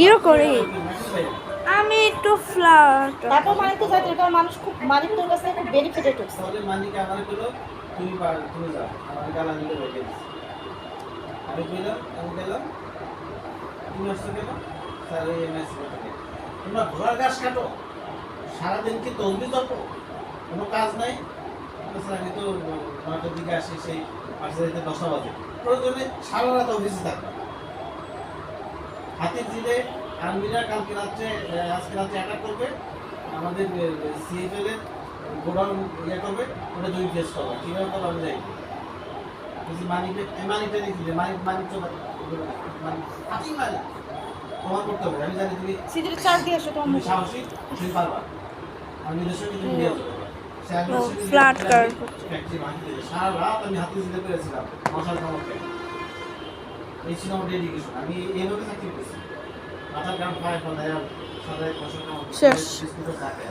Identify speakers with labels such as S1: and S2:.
S1: Video করি আমি একটু ফ্ল্যাট
S2: তারপর মানিক তো যাইতে কারণ মানুষ খুব মানিক তোর কাছে খুব বেনিফিটেড হচ্ছে
S3: তাহলে মানিক আমার কইলো তুমি যাও আমার গালা নিতে বলে আমি কইলাম আমি গেলাম তুমি আসছো কেন স্যার এই এমএস করতে তোমরা ঘোড়ার ঘাস কাটো সারাদিন কি তসবি জপো কোনো কাজ নাই স্যার আমি তো 9টার দিকে আসি সেই পার্সেলিতে 10টা বাজে প্রয়োজনে সারা রাত অফিসে থাকবো হাতির জিলে আর্মিরা কালকে রাত্রে আজকে রাত্রে অ্যাটাক করবে আমাদের সিএফএল এর গোডাউন ইয়ে করবে ওটা দুই ফেস করবে কীভাবে করবো আমি যাই বলছি মানিকটা দেখি যে মানিক তো মানিক হাতি মালিক তোমার করতে হবে আমি জানি তুমি
S2: সিজির চার দিয়ে আসো তোমার মুখে
S3: সাহসী তুমি পারবা আমি নিজস্ব কিন্তু নিয়ে যাবো
S1: ফ্ল্যাট কার
S3: ফ্যাক্টরি ভাঙিয়ে সারা রাত আমি হাতি জিলে করেছিলাম মশার কামড়ে এই ছিল আমার ডেডিকেশন আমি এইভাবে চাকরি করছি মাথার গ্রাম ফায়ার ফল সাদায় বছর কামড়
S1: শেষ।
S3: থাকে